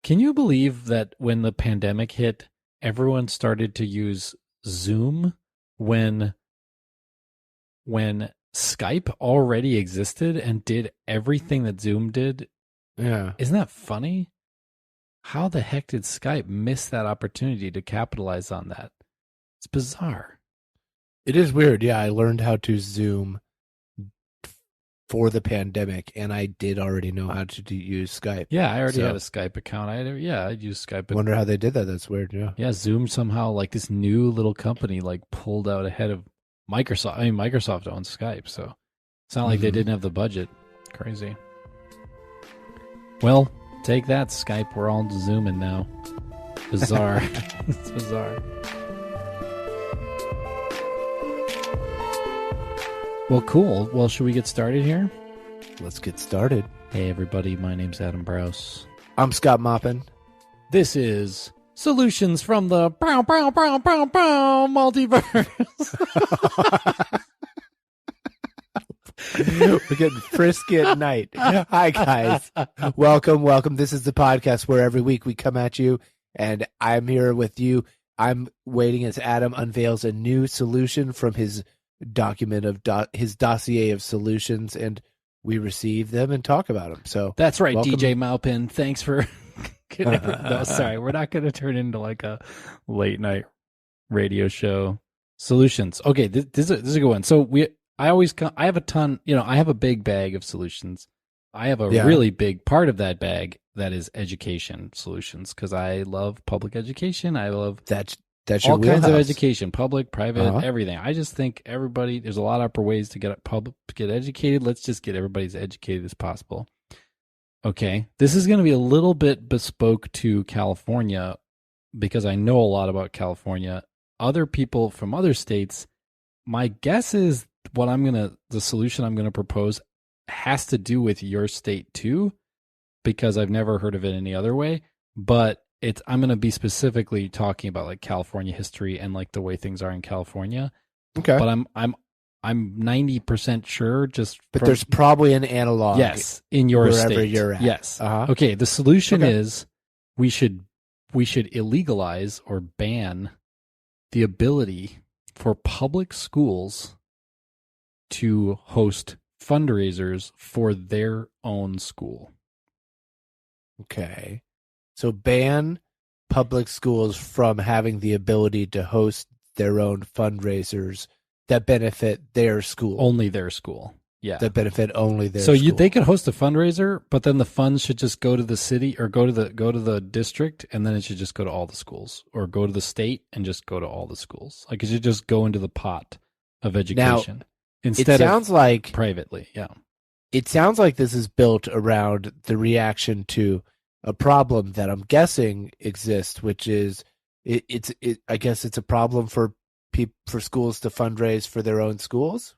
Can you believe that when the pandemic hit, everyone started to use Zoom when Skype already existed and did everything that Zoom did? Yeah. Isn't that funny? How the heck did Skype miss that opportunity to capitalize on that? It's bizarre. It is weird. Yeah, I learned how to Zoom for the pandemic, and I did already know how to use Skype. Yeah, I already had a Skype account. I'd use Skype. Wonder how they did that. That's weird. Yeah. Yeah, Zoom somehow, like this new little company, like pulled out ahead of Microsoft. I mean, Microsoft owns Skype, so it's not like they didn't have the budget. Crazy. Well, take that, Skype. We're all Zooming now. Bizarre. It's bizarre. Well, cool. Well, should we get started here? Let's get started. Hey, everybody. My name's Adam Braus. I'm Scott Moppin. This is Solutions from the multiverse. We're getting frisky at night. Hi, guys. Welcome. This is the podcast where every week we come at you, and I'm here with you. I'm waiting as Adam unveils a new solution from his document of his dossier of solutions, and we receive them and talk about them. So that's right, welcome. DJ Malpin. Thanks for. No, sorry, we're not going to turn into like a late night radio show. Solutions. Okay, this is a good one. So I have a ton. I have a big bag of solutions. I have a really big part of that bag that is education solutions because I love public education. I love that's all kinds of education, public, private, everything. I just think there's a lot of upper ways to get educated. Let's just get everybody as educated as possible. Okay, this is going to be a little bit bespoke to California because I know a lot about California. Other people from other states, my guess is the solution I'm going to propose has to do with your state too, because I've never heard of it any other way. But I'm going to be specifically talking about like California history and like the way things are in California. Okay. But I'm 90% sure But there's probably an analog. Yes, in your wherever state. You're at. Yes. Okay, the solution is we should illegalize or ban the ability for public schools to host fundraisers for their own school. Okay. So ban public schools from having the ability to host their own fundraisers that benefit their school. Only their school. Yeah. That benefit only their school. So they could host a fundraiser, but then the funds should just go to the city or go to the district, and then it should just go to all the schools, or go to the state and just go to all the schools. Like it should just go into the pot of education now, instead it sounds of like privately. Yeah. It sounds like this is built around the reaction to a problem that I'm guessing exists, which is I guess it's a problem for schools to fundraise for their own schools.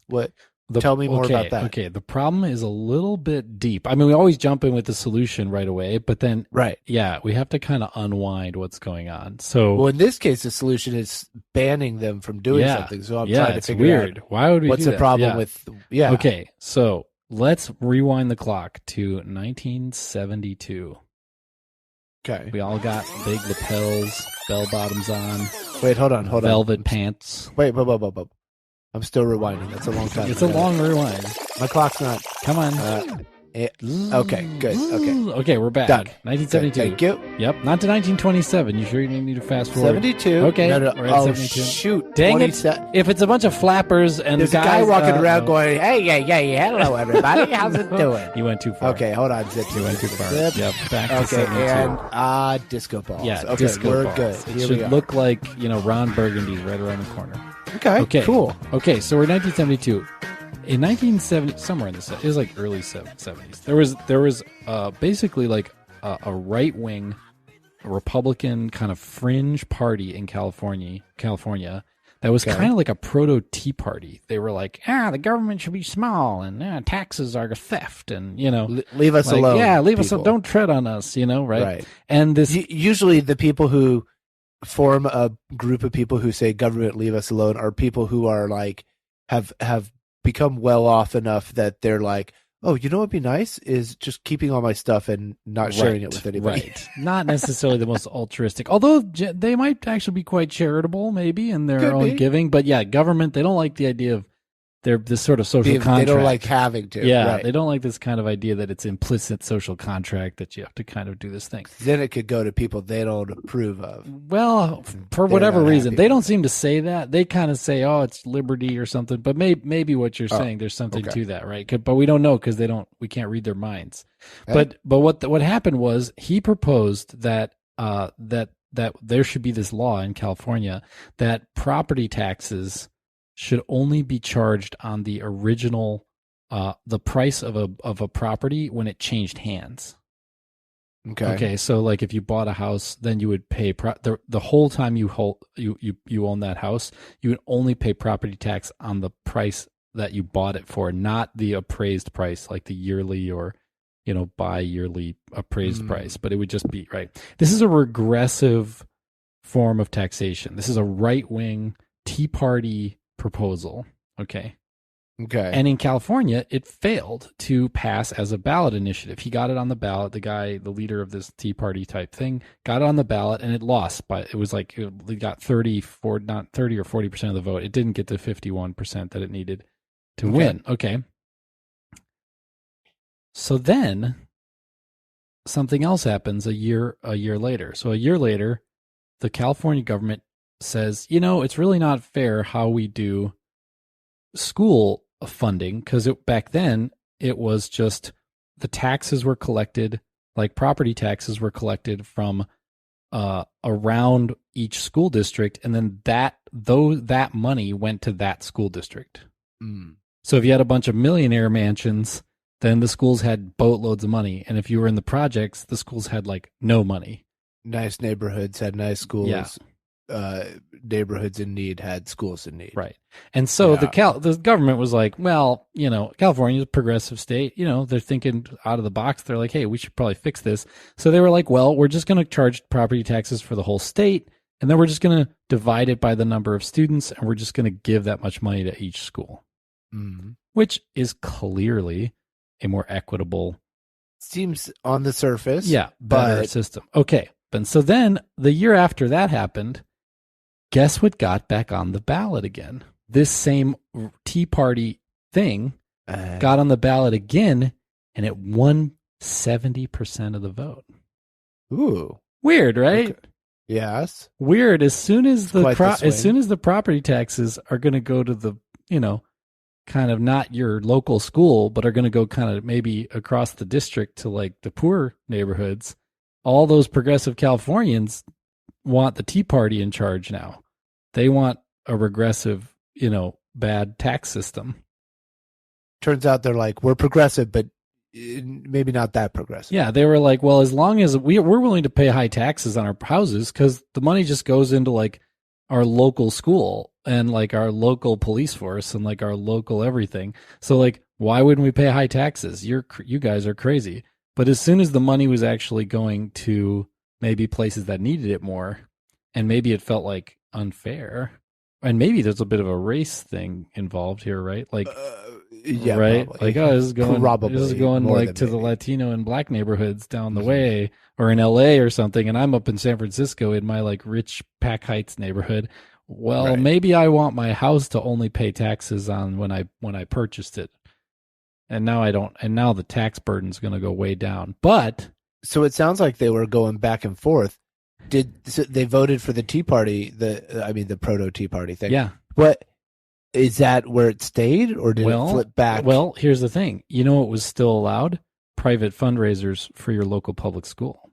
Tell me more about that. Okay, the problem is a little bit deep. I mean, we always jump in with the solution right away, but then we have to kind of unwind what's going on. So, well, in this case, the solution is banning them from doing something. So I'm trying to figure out why would we what's do the problem with. Yeah. Okay, so let's rewind the clock to 1972. Okay. We all got big lapels, bell bottoms on. Wait, hold on. Velvet pants. Wait. I'm still rewinding. That's a long time. It's a long rewind. My clock's not. Come on. Okay, good. Okay, we're back. Done. 1972. Good, thank you. Yep, not to 1927. You sure you need to fast forward? 72. Okay. No, we're at 72. Shoot. Dang it. If it's a bunch of flappers and there's guys, a guy walking around going, hey, hello, everybody. How's it doing? You went too far. Okay, hold on, Zip. You went too far. Zip. Yep, back to 72. And disco balls. Yeah, okay, disco we're balls. good. It Here should we are. look like, Ron Burgundy's right around the corner. Okay, cool. Okay, so we're 1972. In 1970, somewhere in it was like early 70s. There was basically like a right wing Republican kind of fringe party in California that was kind of like a proto Tea Party. They were like, the government should be small and taxes are theft and leave us alone. Yeah, leave us alone. Don't tread on us. Right. And this usually the people who form a group of people who say government leave us alone are people who are like have become well off enough that they're like, oh, you know what'd be nice is just keeping all my stuff and not sharing it with anybody. Right. Not necessarily the most altruistic, although they might actually be quite charitable, maybe in their own giving. But yeah, government, they don't like the idea of this sort of social contract. They don't like having to. Yeah, right. They don't like this kind of idea that it's implicit social contract that you have to kind of do this thing. Then it could go to people they don't approve of. Well, for whatever reason, they don't seem to say that. They kind of say, "Oh, it's liberty" or something. But maybe what you're saying, there's something to that, right? But we don't know because we can't read their minds. But what happened was he proposed that that there should be this law in California that property taxes should only be charged on the original, the price of a property when it changed hands. Okay. So like if you bought a house, then you would pay the whole time you own that house, you would only pay property tax on the price that you bought it for, not the appraised price, like the yearly or bi-yearly appraised price. But it would just be right. This is a regressive form of taxation. This is a right-wing Tea Party proposal. Okay. And in California, it failed to pass as a ballot initiative. He got it on the ballot. The leader of this Tea Party type thing, got it on the ballot, and it lost. But it was like it got not 30 or 40% of the vote. It didn't get the 51% that it needed to win. Okay. So then something else happens a year later. So a year later, the California government says, it's really not fair how we do school funding, because back then it was just the taxes were collected, like property taxes were collected from around each school district, and then that money went to that school district. So if you had a bunch of millionaire mansions, then the schools had boatloads of money, and if you were in the projects, the schools had like no money. Nice neighborhoods had nice schools. Yeah. Neighborhoods in need had schools in need. Right. And so the government was like, well, California's a progressive state. They're thinking out of the box. They're like, hey, we should probably fix this. So they were like, well, we're just going to charge property taxes for the whole state. And then we're just going to divide it by the number of students. And we're just going to give that much money to each school, which is clearly a more equitable. Seems on the surface. Yeah. Better system. Okay. And so then the year after that happened, guess what got back on the ballot again? This same Tea Party thing got on the ballot again, and it won 70% of the vote. Ooh, weird, right? Okay. Yes, weird. As soon as the property taxes are going to go to the kind of not your local school, but are going to go kind of maybe across the district to like the poor neighborhoods, all those progressive Californians want the Tea Party in charge now. They want a regressive, bad tax system. Turns out they're like, we're progressive, but maybe not that progressive. Yeah, they were like, well, as long as we're willing to pay high taxes on our houses, because the money just goes into like our local school and like our local police force and like our local everything. So like, why wouldn't we pay high taxes? You guys are crazy. But as soon as the money was actually going to maybe places that needed it more, and maybe it felt like unfair, and maybe there's a bit of a race thing involved here, right? Like, yeah, right? Probably. Like, this is going like to the Latino and black neighborhoods down the way, or in LA or something, and I'm up in San Francisco in my like rich Pac Heights neighborhood. Well, maybe I want my house to only pay taxes on when I purchased it. And now I don't, and now the tax burden is going to go way down. But so it sounds like they were going back and forth. They voted for the Tea Party, the proto Tea Party thing? Yeah. What is that where it stayed, or did it flip back? Well, here's the thing. It was still allowed? Private fundraisers for your local public school.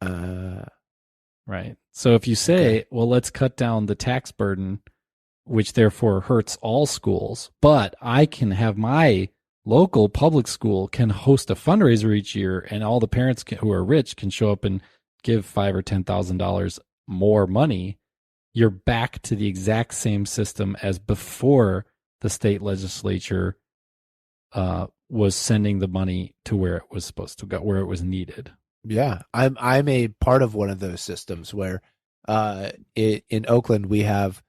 Right. So if you say, well, let's cut down the tax burden, which therefore hurts all schools, but I can have my local public school can host a fundraiser each year, and all the parents who are rich can show up and give $5,000 or $10,000 more money. You're back to the exact same system as before the state legislature was sending the money to where it was supposed to go, where it was needed. Yeah, I'm a part of one of those systems where in Oakland we have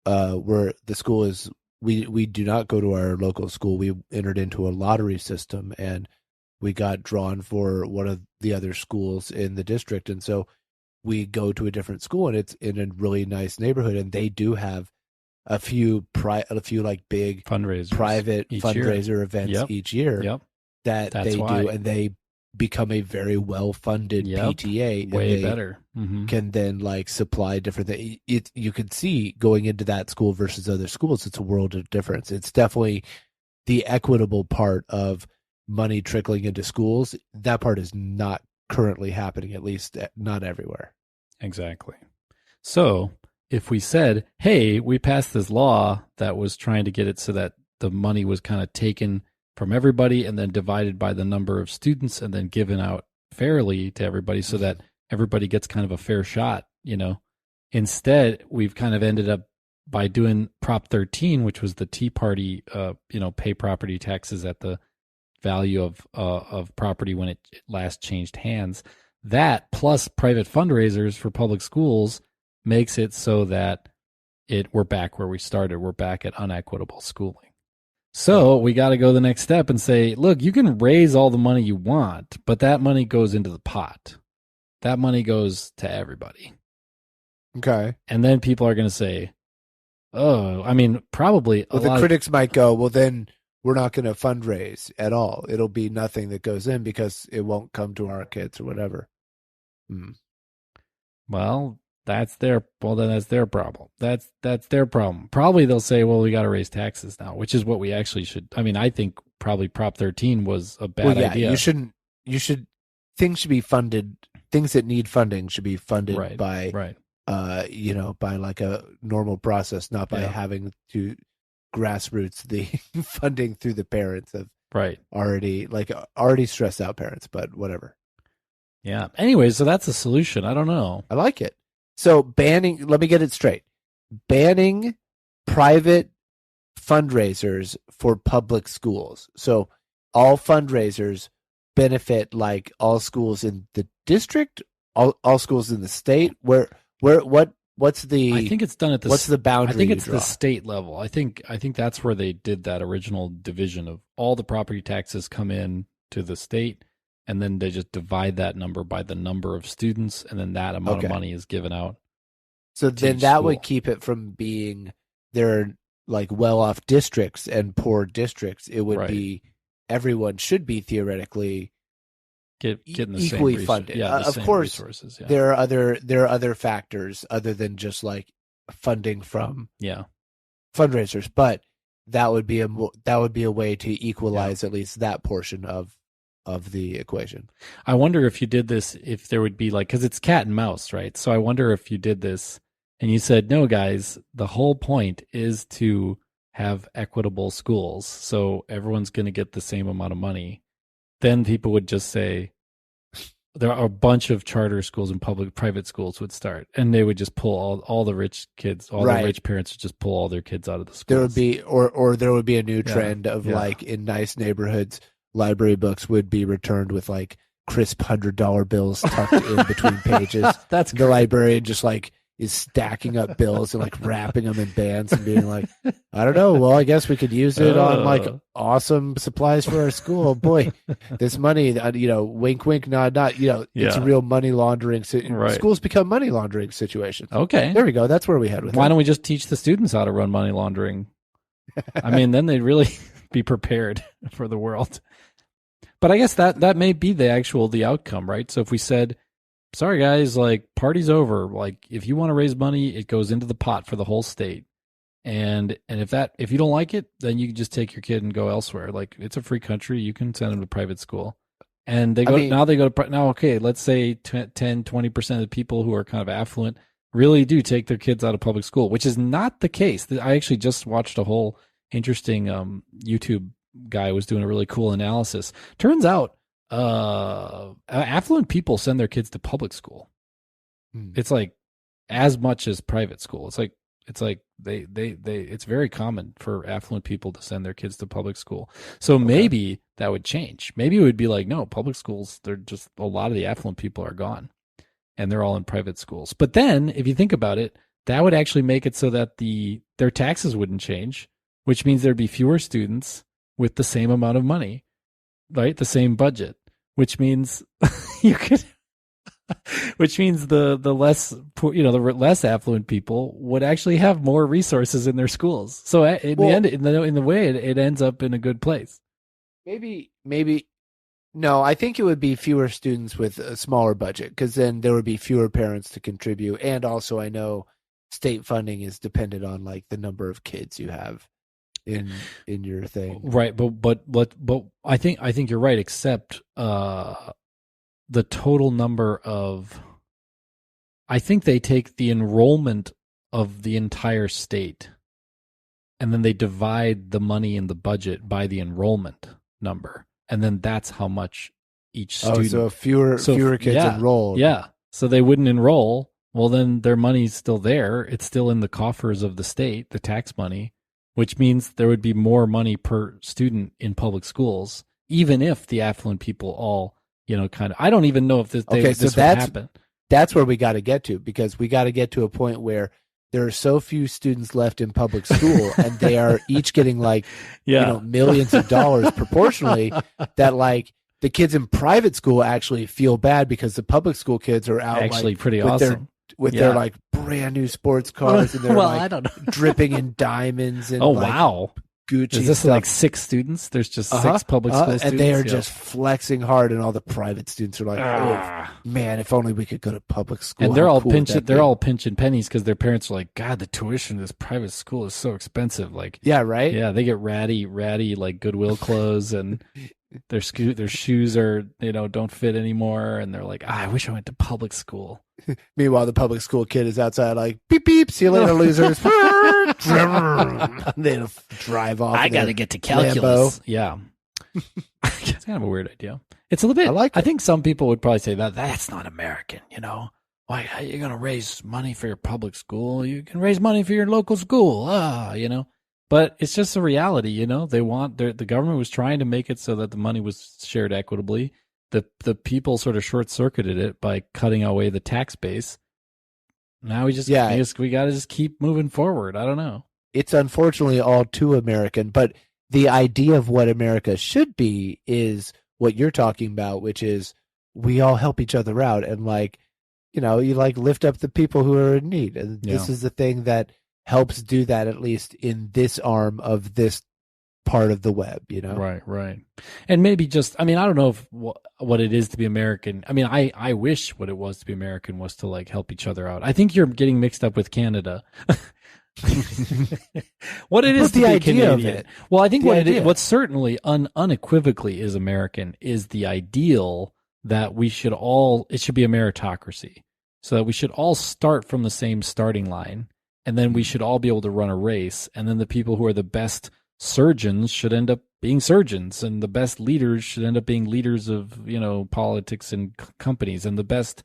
where the school is we do not go to our local school. We entered into a lottery system, and we got drawn for one of the other schools in the district. And so we go to a different school, and it's in a really nice neighborhood, and they do have a few like big fundraisers, private fundraiser events each year that That's they why. do, and they become a very well-funded PTA. Way better. Can then like supply different things. You can see going into that school versus other schools, it's a world of difference. It's definitely the equitable part of money trickling into schools. That part is not currently happening, at least not everywhere. Exactly. So if we said, hey, we passed this law that was trying to get it so that the money was kind of taken from everybody and then divided by the number of students and then given out fairly to everybody so that everybody gets kind of a fair shot, Instead, we've kind of ended up by doing Prop 13, which was the Tea Party, pay property taxes at the value of property when it last changed hands. That plus private fundraisers for public schools makes it so that we're back where we started. We're back at unequitable schooling. So we got to go the next step and say, look, you can raise all the money you want, but that money goes into the pot. That money goes to everybody. Okay. And then people are going to say, oh, I mean, probably. Well, the critics might go, well, then we're not going to fundraise at all. It'll be nothing that goes in because it won't come to our kids or whatever. Well, that's their problem. That's their problem. Probably they'll say, well, we got to raise taxes now, which is what we actually should. I mean, I think probably Prop 13 was a bad idea. Things should be funded. Things that need funding should be funded by by like a normal process, not by having to grassroots the funding through the parents of already stressed out parents, but whatever. Yeah. Anyway, so that's a solution. I don't know. I like it. So let me get it straight. Banning private fundraisers for public schools. So all fundraisers benefit like all schools in the district, all schools in the state. What's the? I think it's done at the. What's the boundary? I think it's the state level. I think that's where they did that original division of all the property taxes come in to the state, and then they just divide that number by the number of students, and then that amount of money is given out. So then that would keep it from being there are like well-off districts and poor districts. It would be everyone should be theoretically getting the equally same funded. Yeah, of course, resources. Yeah. There are other factors other than just like funding from fundraisers, but that would be a way to equalize at least that portion of the equation. I wonder if you did this, if there would be like, because it's cat and mouse, right? So I wonder if you did this and you said, no, guys, the whole point is to have equitable schools, so everyone's going to get the same amount of money. Then people would just say, there are a bunch of charter schools and private schools would start, and they would just pull all the rich kids, the rich parents would just pull all their kids out of the schools. There would be, or there would be a new trend of like in nice neighborhoods, library books would be returned with like crisp $100 bills tucked in between pages. That's the librarian just like is stacking up bills and like wrapping them in bands and being like, I don't know. Well, I guess we could use it on like awesome supplies for our school. Boy, this money, wink, wink, nod, nod. It's a real money laundering. Schools become money laundering situations. Okay, there we go. That's where we head with it. Why don't we just teach the students how to run money laundering? I mean, then they'd really be prepared for the world. But I guess that may be the outcome, right? So if we said, sorry guys, like party's over. Like if you want to raise money, it goes into the pot for the whole state. And if you don't like it, then you can just take your kid and go elsewhere. Like it's a free country. You can send them to private school. And they go now, okay, let's say 10, 20% of the people who are kind of affluent really do take their kids out of public school, which is not the case. I actually just watched a whole interesting YouTube guy was doing a really cool analysis. Turns out affluent people send their kids to public school. It's like as much as private school. It's like they it's very common for affluent people to send their kids to public school. So maybe that would change. Maybe it would be like, no, public schools, they're just, a lot of the affluent people are gone and they're all in private schools. But then if you think about it, that would actually make it so that their taxes wouldn't change. which means there'd be fewer students with the same amount of money, right? The same budget, which means you could, which means the less, the less affluent people would actually have more resources in their schools. So in the end, in the way, it ends up in a good place. Maybe. No, I think it would be fewer students with a smaller budget, because then there would be fewer parents to contribute. And also, I know state funding is dependent on like the number of kids you have in your thing. Right, but I think you're right, except the total number of, I think they take the enrollment of the entire state and then they divide the money in the budget by the enrollment number. And then that's how much each student. So fewer kids enrolled. Yeah. So they wouldn't enroll. Well, then their money's still there. It's still in the coffers of the state, the tax money, which means there would be more money per student in public schools, even if the affluent people all, kind of. I don't even know if this would happen. That's where we got to get to, because we got to get to a point where there are so few students left in public school and they are each getting millions of dollars proportionally, that like the kids in private school actually feel bad because the public school kids are out actually pretty with awesome their like brand new sports cars and they're I don't know. dripping in diamonds and wow. Gucci. Is this stuff. like 6 students? There's just 6 public school students, and they are just flexing hard, and all the private students are like, "Oh man, if only we could go to public school." And they're all pinching. They're all pinching pennies because their parents are like, "God, the tuition in this private school is so expensive." Like, yeah, right. Yeah, they get ratty like Goodwill clothes, and their shoes are don't fit anymore, and they're like, "I wish I went to public school." Meanwhile, the public school kid is outside like, beep, beep, see you later, losers. They drive off. I got to get to calculus. Lambo. Yeah. It's kind of a weird idea. It's a little bit, I think some people would probably say that's not American, Why are you going to raise money for your public school? You can raise money for your local school, But it's just a reality, They want, the government was trying to make it so that the money was shared equitably. The people sort of short-circuited it by cutting away the tax base. Now we got to just keep moving forward. I don't know. It's unfortunately all too American, but the idea of what America should be is what you're talking about, which is we all help each other out and you lift up the people who are in need. And this is the thing that helps do that, at least in this arm of this part of the web, Right. And maybe just, I don't know if what it is to be American. I wish what it was to be American was to help each other out. I think you're getting mixed up with Canada. What it is to be Canadian. Well, I think what certainly unequivocally is American is the ideal that it should be a meritocracy, so that we should all start from the same starting line, and then we should all be able to run a race, and then the people who are the best surgeons should end up being surgeons, and the best leaders should end up being leaders of politics and companies, and the best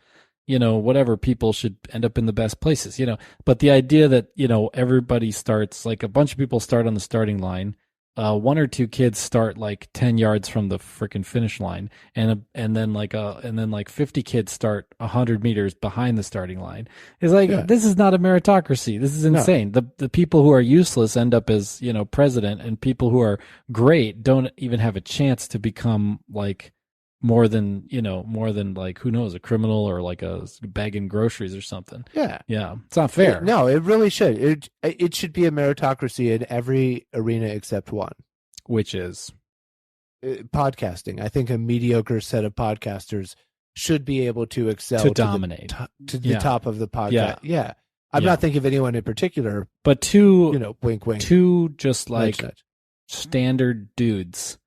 whatever people should end up in the best places, but the idea that everybody starts, like a bunch of people start on the starting line, 1 or 2 kids start 10 yards from the freaking finish line, and then 50 kids start 100 meters behind the starting line. It's this is not a meritocracy. This is insane. No. The people who are useless end up as president, and people who are great don't even have a chance to become more than who knows, a criminal or a bagging groceries or something. Yeah. It's not fair. No, it really should. It should be a meritocracy in every arena except one. Which is? Podcasting. I think a mediocre set of podcasters should be able to excel to dominate to the top of the podcast. Yeah. I'm not thinking of anyone in particular, but two, wink, wink. Two just nudge. Standard dudes.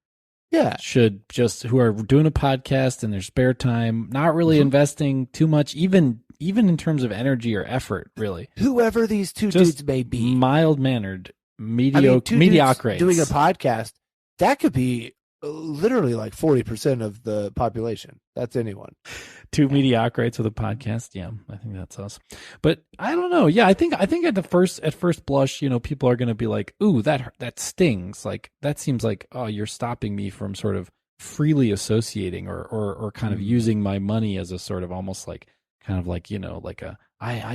Yeah, who are doing a podcast in their spare time, not really investing too much, even in terms of energy or effort, really. Whoever these two dudes may be, mild-mannered, mediocrites doing a podcast, that could be literally 40% of the population. That's anyone. 2 mediocrites with a podcast. Yeah, I think that's us. But I don't know. Yeah, I think at first blush, people are going to be like, "Ooh, that stings." That seems like, "Oh, you're stopping me from sort of freely associating or kind of using my money as a sort of almost I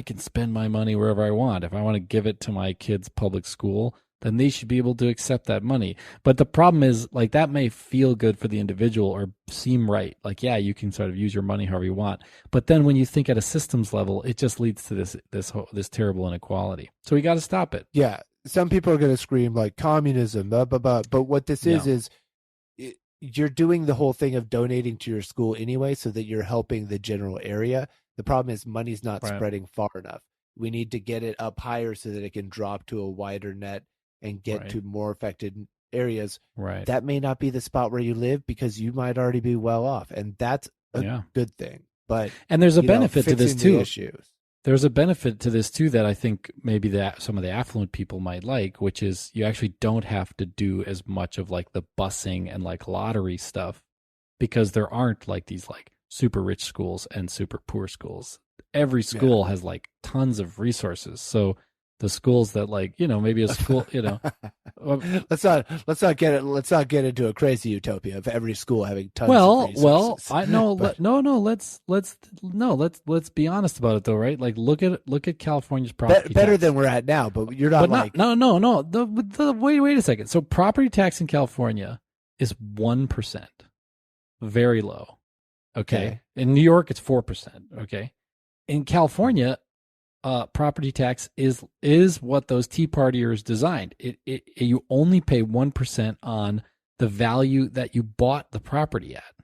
can spend my money wherever I want. If I want to give it to my kid's public school, then they should be able to accept that money. But the problem is, like, that may feel good for the individual or seem right. Like, yeah, you can sort of use your money however you want. But then when you think at a systems level, it just leads to this terrible inequality. So we got to stop it. Yeah. Some people are going to scream like communism, blah, blah, blah. But what this is you're doing the whole thing of donating to your school anyway, so that you're helping the general area. The problem is money's not spreading far enough. We need to get it up higher so that it can drop to a wider net and get to more affected areas. Right. That may not be the spot where you live because you might already be well off, and that's a good thing. But and there's a benefit to this too. Issues. There's a benefit to this too that I think maybe that some of the affluent people might like, which is you actually don't have to do as much of like the busing and like lottery stuff, because there aren't like these like super rich schools and super poor schools. Every school has like tons of resources. So the schools that like, maybe a school, let's not get into a crazy utopia of every school having tons of resources. Let's be honest about it though, right? Like look at California's property better tax. than we're at now, but you're not like no. Wait a second. So property tax in California is 1%, very low. Okay. In New York, it's 4%. Okay. In California, property tax is what those Tea Partiers designed. You only pay 1% on the value that you bought the property at.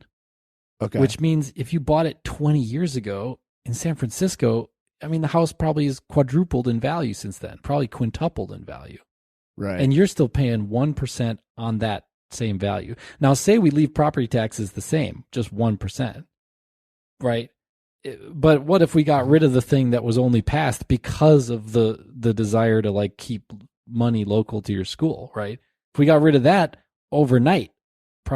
Okay. Which means if you bought it 20 years ago in San Francisco, I mean, the house probably is quadrupled in value since then, probably quintupled in value. Right. And you're still paying 1% on that same value. Now, say we leave property taxes the same, just 1%, right? But what if we got rid of the thing that was only passed because of the desire to like keep money local to your school, right? If we got rid of that overnight, the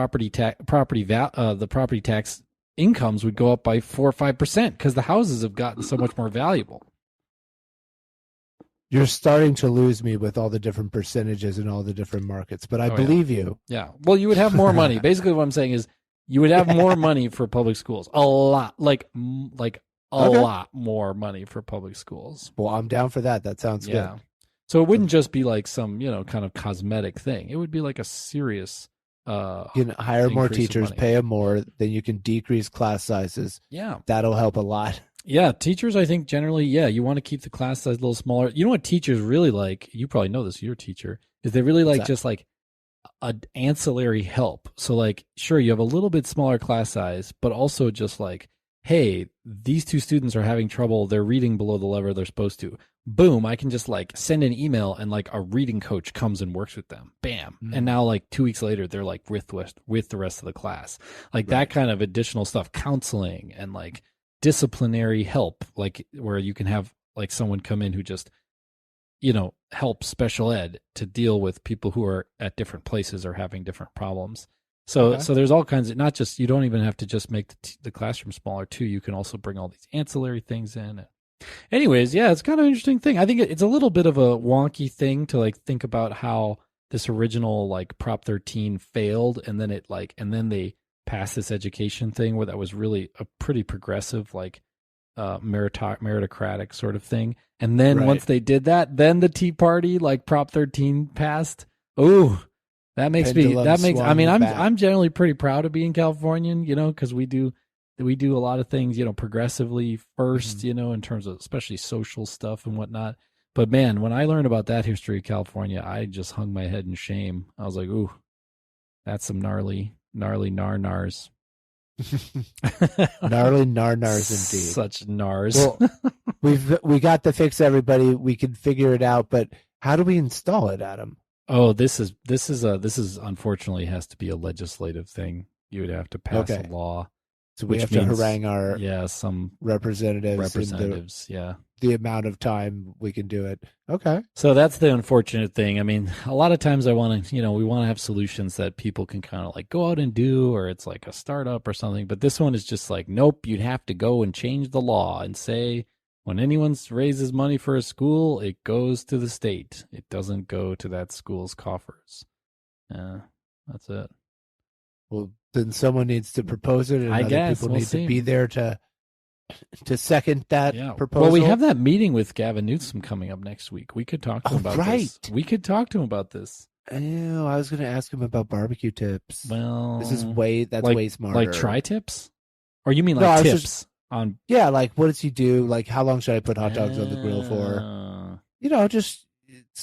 property tax incomes would go up by 4 or 5% because the houses have gotten so much more valuable. You're starting to lose me with all the different percentages in all the different markets, but I believe you. Yeah. Well, you would have more money. Basically, what I'm saying is you would have more money for public schools. A lot, like a lot more money for public schools. Well, I'm down for that. That sounds good. So it wouldn't just be like some, kind of cosmetic thing. It would be like a serious you can hire more teachers, pay them more, then you can decrease class sizes. Yeah. That'll help a lot. Yeah, teachers, I think generally, you want to keep the class size a little smaller. You know what teachers really like? You probably know this, you're a teacher, is they really like just like an ancillary help. So like, sure, you have a little bit smaller class size, but also just like, hey, these two students are having trouble. They're reading below the level they're supposed to. Boom, I can just like send an email and like a reading coach comes and works with them. Bam. And now like 2 weeks later, they're like with the rest of the class. Like that kind of additional stuff, counseling and like disciplinary help, like where you can have like someone come in who just, help special ed to deal with people who are at different places or having different problems. So there's all kinds of, not just, you don't even have to just make the classroom smaller too. You can also bring all these ancillary things in. Anyways, it's kind of an interesting thing. I think it's a little bit of a wonky thing to like think about how this original like Prop 13 failed, and then they passed this education thing where that was really a pretty progressive like meritocratic sort of thing. And then once they did that, then the Tea Party like Prop 13 passed. Ooh. I'm generally pretty proud of being Californian, because we do a lot of things, progressively first, in terms of especially social stuff and whatnot. But man, when I learned about that history of California, I just hung my head in shame. I was like, ooh, that's some gnarly nar-nars. Gnarly nar-nars indeed. Such nars. Well, we got the fix, everybody. We can figure it out, but how do we install it, Adam? Oh, this is unfortunately has to be a legislative thing. You would have to pass a law. So we have to harangue our some representatives. The amount of time we can do it. Okay. So that's the unfortunate thing. I mean, a lot of times we want to have solutions that people can kind of like go out and do, or it's like a startup or something. But this one is just like, nope, you'd have to go and change the law and say, when anyone raises money for a school, it goes to the state. It doesn't go to that school's coffers. Yeah, that's it. Well, then someone needs to propose it, and I other guess people need to be there to to second that proposal. Well, we have that meeting with Gavin Newsom coming up next week. We could talk to him about this. We could talk to him about this. Oh, I was going to ask him about barbecue tips. Well, this is way smarter. Like tri-tips? Or you mean like tips on? Yeah, like what does he do? Like how long should I put hot dogs on the grill for? Just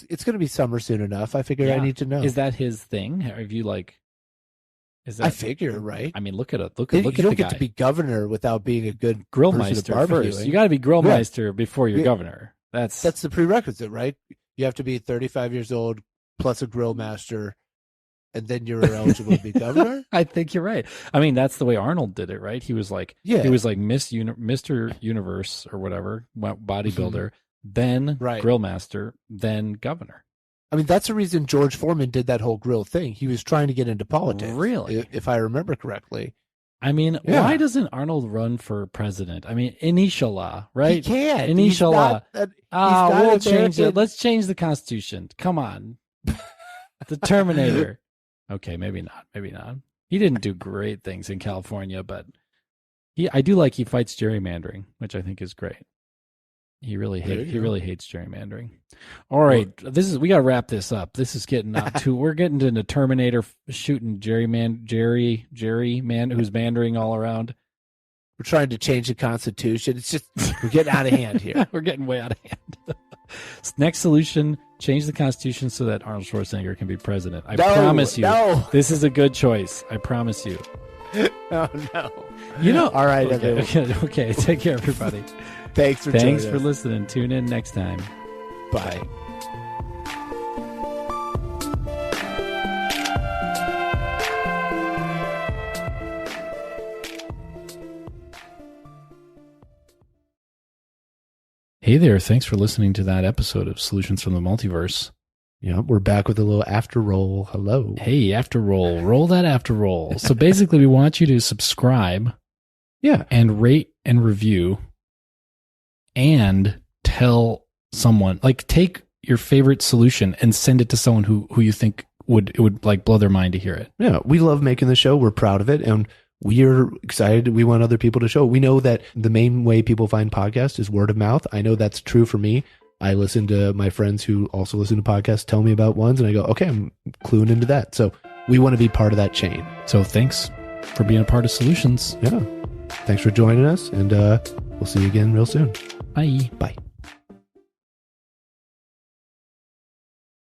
it's going to be summer soon enough. I figure I need to know. Is that his thing? Have you Is that? I figure, right? I mean, look at it. Look you at the guy. You don't get to be governor without being a good grillmeister first. You got to be grillmeister before you're governor. That's the prerequisite, right? You have to be 35 years old plus a grill master, and then you're eligible to be governor. I think you're right. I mean, that's the way Arnold did it, right? He was like, Mr. Universe or whatever, bodybuilder, then grill master, then governor. I mean, that's the reason George Foreman did that whole grill thing. He was trying to get into politics. Really? If I remember correctly. I mean, why doesn't Arnold run for president? I mean, inshallah, right? He can't. Inshallah. We'll change it. Let's change the Constitution. Come on. The Terminator. Okay, maybe not. He didn't do great things in California, but I do like he fights gerrymandering, which I think is great. He really hates gerrymandering. All right, we got to wrap this up. This is getting we're getting to the Terminator shooting Jerry man who's mandering all around. We're trying to change the Constitution. It's just we're getting out of hand here. We're getting way out of hand. Next solution: change the Constitution so that Arnold Schwarzenegger can be president. I promise you, this is a good choice. I promise you. Oh no! All right, okay. Take care, everybody. Thanks for listening. Tune in next time. Bye. Hey there. Thanks for listening to that episode of Solutions from the Multiverse. Yeah, we're back with a little after roll. Hello. Hey, after roll. Roll that after roll. So basically, we want you to subscribe. Yeah. And rate and review. And tell someone, take your favorite solution and send it to someone who you think it would blow their mind to hear it. Yeah, we love making the show. We're proud of it. And we're excited. We want other people to show. We know that the main way people find podcasts is word of mouth. I know that's true for me. I listen to my friends who also listen to podcasts tell me about ones, and I go, okay, I'm cluing into that. So we want to be part of that chain. So thanks for being a part of Solutions. Yeah. Thanks for joining us, and we'll see you again real soon. Bye. Bye.